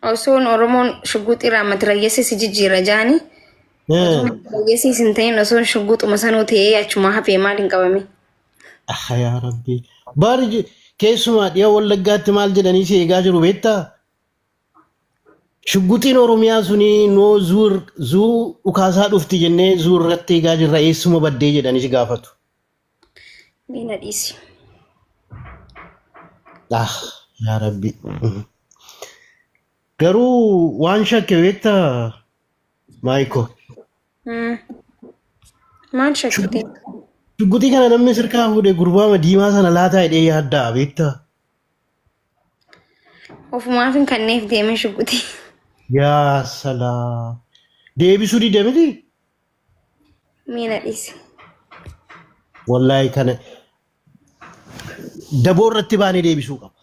Osoon Oromoon shugguuxirraa matirayyeessi si jijjiirra jaani. Osoo matirayyeessi hin ta'in osoon shugguuxuma sanuu ta'ee achuma hafee maal hin qabame. Yaa Rabbi. Baari keessumaa dhiyaa Wallaggaatti maal jedhanii si eegaa jiru beektaa? Shugguuxiin Oromiyaa suni noo zuu dhukaasaa dhufti jennee zuu irratti eegaa jirra eessuma baddee jedhanii si gaafatu. Miina dhiisi. Yaa Rabbi. Garuu waan shakke beektaa Maayiko. Maal shakkite? Shugguuxii kana namni sirkaa fuudhee gurbaama diimaa sana laataa hidhee yaaddaa beektaa? Ofumaaf hin kanneef deeme shugguuxii. Yaa salaa. Deebisuu dide miti? Miina dhiisi. Wallaahi kana daboo irratti baanee deebisuu qaba.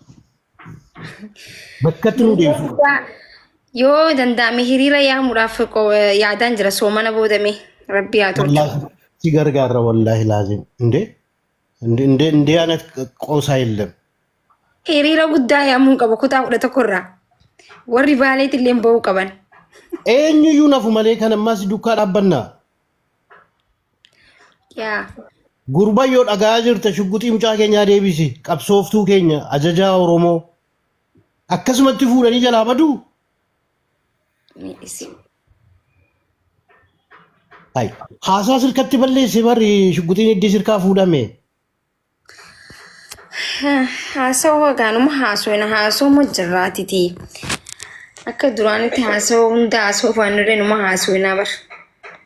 Bakkatti nu deebisuu qaba. Yoo danda'ame hiriira yaamuudhaaf yaadaan jira soomana boodame rabbi haa tolchu. Wallaahi si gargaarra wallaahi laazim. Indee ana qoosaa illee. Hiriira guddaa yaamuun qaba kutaa 11 warri baaleetti illee ba'uu qaban. Eenyuyyuu nafu malee kan ammas dukkaa dhaabbannaa. Yaa. Gurbaa yoo dhagaa jirta shugguuxii mucaa keenyaa deebisi qabsooftuu keenya ajajaa Oromoo akkasumatti fuudhanii jalaa baduu. Haasaa sirkatti balleesse barri shugguuxiin iddii sirkaa fuudhame. Haasawaa gaanuma haasawuma jirraatiti. Akka duraanitti haasawaa hunda haasawaa faanirree numa haasawinaa bar.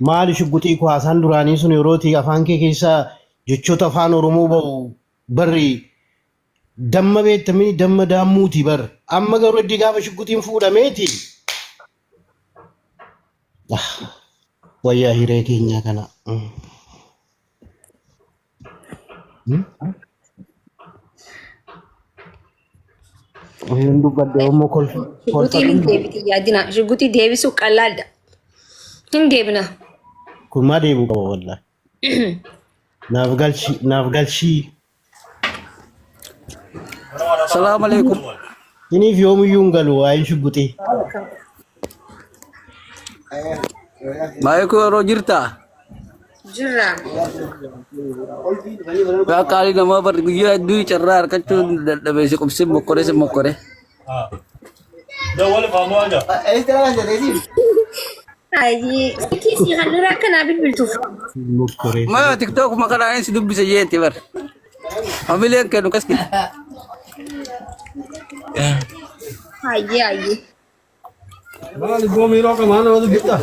Maali shugguuxii ku haasaan duraanii sun yerooti afaan kee keessaa jechoota afaan Oromoo ba'u barri damma beektamii damma daammuuti bar. Amma garuu iddii gaafa shugguuxiin fuudhameeti. Wayyaa hiree keenyaa kana. Dubbadde Oromoo kolfa. Shugguuxii deebisuu qallaadha. Hin deebina. Kun maa deebuu qaba wallaahi. Naaf galchii. Assalamu alaikum. Iniif yoomiyyuu hin galu waa'een shugguuxii. Maayikoo yeroo jirtaa? Jirra. Baaqaalii namaa bar guyyaa hedduu carraa harkachuun dadhabee si qubsi mokkore. Ayi, kisi kanura kana bilbiltuuf. Maa TikTok makalaan si dubbisa jeetti bar. Familien kennu kaski. Ayi. Maali goomii kamaana wadu bitta.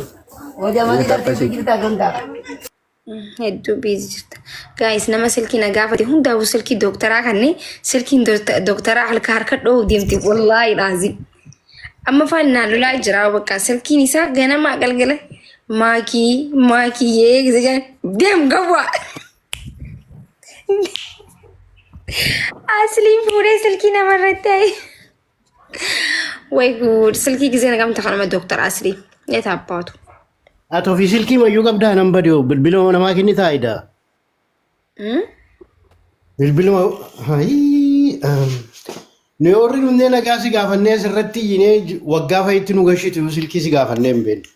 Hedduu biizi jirta. Guys, nama silkii na gaafate hundaa'u silkii dooktaraa kanneen silkiin dooktaraa harka dhoohu deemti wallaahi laazim. Amma faana lolaa jira bakka silkiin isaa ganama galgala maakii yeegisa deem gawwa. Asli fuudhee silkii namarratti ayi. Way good silkii gisee nagamta kanuma dooktar Asli. Eeta abbaatu. Ati ofii silkii mayyuu qabdaa nan badee bilbila namaa kenni taa'idha. Bilbila nu warri hundee nagaa si gaafannee asirratti iyyinee waggaa fa'itti nu gashitu silkii si gaafannee hin beekne.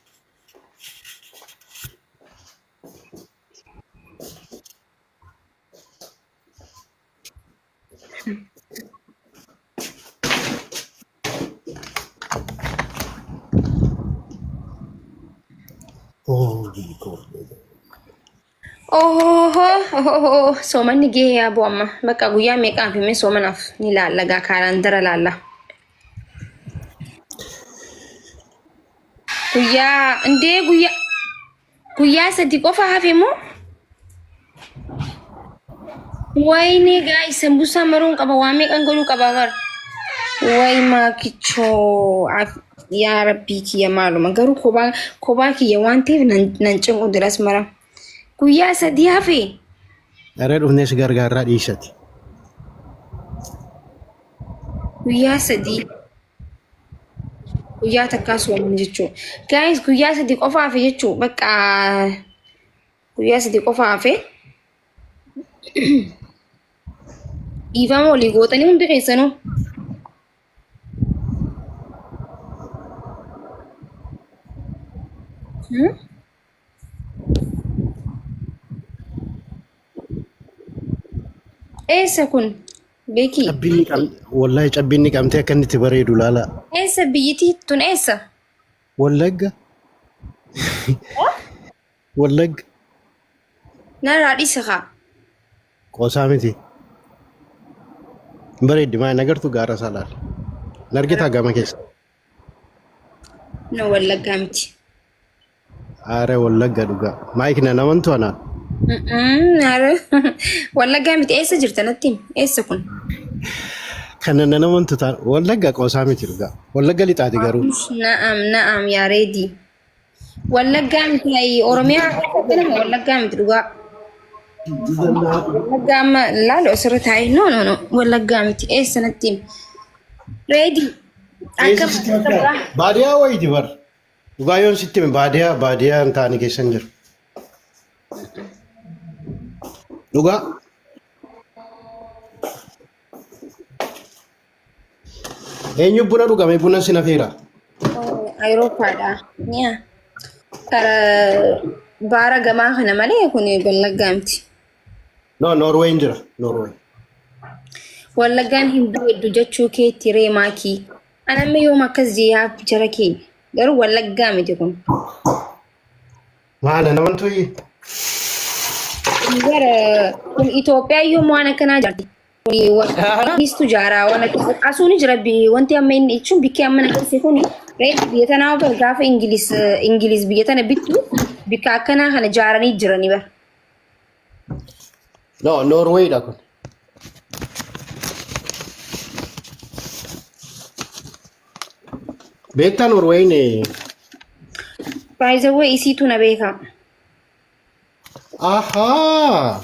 Oh, soomanni gahee yaaboo amma bakka guyyaa meeqaan fimee soomanaaf ni laalla gaa kaalaandara laalla. Guyyaa sadii qofa hafe moo? Wayne guys sambusa maruun qaba waa meeqan godhuu qaba bar. Way maakichoo yaa rabbii kiyya maaluma garuu kophaa kiyya waan ta'eef nan cinqu diras mara. Guyyaa sadii hafe. Dharee dhufnee si gargaarraa dhiisati. Guyyaa sadii. Guyyaa takkaa sooman jechuudha. Guys guyyaa sadii qofa hafe jechuudha. Bakka guyyaa sadii qofa hafe. Dhiifama olii gootanii hundi keessanuu. Eessa kun? Beekii. Wallahi cabbinni qabtee akka inni itti bareedu laala. Eessa biyyittii tun eessa? Wallagga. Wallagga. Narraa dhiisa kaa. Qoosaa miti. Bareeddi maa nagartu gaara salaal. Nargitaa gama keessa. No Wallaggaa miti. Aare Wallagga dhugaa. Maayikina namantu anaa. Wallaggaa miti eessa jirta natti? Eessa kun? Kana namantu ta'a. Wallagga qoosaa miti dhugaa. Wallagga lixaati garuu. Na'am yaa reedii. Wallaggaa miti Oromiyaa keessatti Wallaggaa miti dhugaa. Wallaggaa amma laalo asirra taa'e no Wallaggaa miti eessa natti? Reedii. Baadiyaa wayiiti bar. Dhugaa yoon sitti baadiyaa hin taane keessan jiru. Dhugaa. Eenyu buna dhugame buna sinafeera? Ayiroopaadha. Karaa baara gamaa kana malee kun Wallaggaa miti. No, Norway jira. Norway. Wallaggaan hinduu hedduu jechuu keetti reemaakii. Anamma yoom akkas jiyaaf jara keenya. Garuu Wallaggaa miti kun. Maana namantu Gara kun Itoophiyaa yoom waan akkanaa jirti. Wanti jaaraa waan akkas asuun jira wanti amma inni jechuun bikkee amma nagarse kun reetti biyya tanaa gaafa Ingiliis biyya tana bittu bikka akkanaa kana jaaranii jiranii bara. No, Norway dha kun. Beektaa Norway ne. By the way isiitu na beeka. Aha.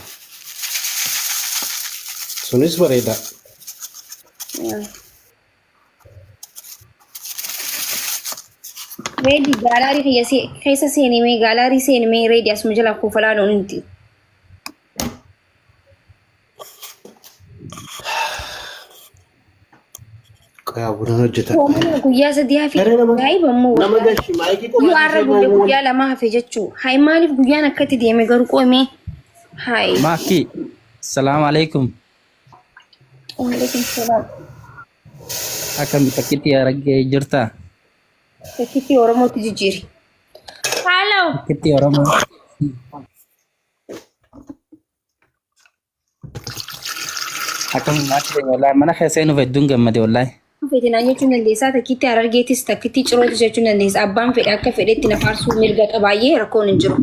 Sunis bareeda. Reedi gaalaarii keessa seenimee gaalaarii seenimee reedi asuma jala kuufalaan oolti. Qaabuna hojjeta. Guyyaa sadii hafi gaa'ibammoo yoo har'a guyyaa lama hafe jechuu hayi maaliif guyyaan akkatti deeme garuu qoomee hayi. Maaki salaamu alaikum. Waalaikum salaam. Akkam takkitti argee jirta? Takkitti Oromootti jijjiiri. Haaloo. Takkitti Oromoo. Akkam maaki wallahi mana keessa inni hedduun gammade wallahi. Fedhe naan jechuun dandeessaa takkitti Harargeettis takkitti Cirootis jechuun dandeessa abbaan fedhe akka fedhetti na faarsuu mirga qabaayyee rakkoon hin jiru.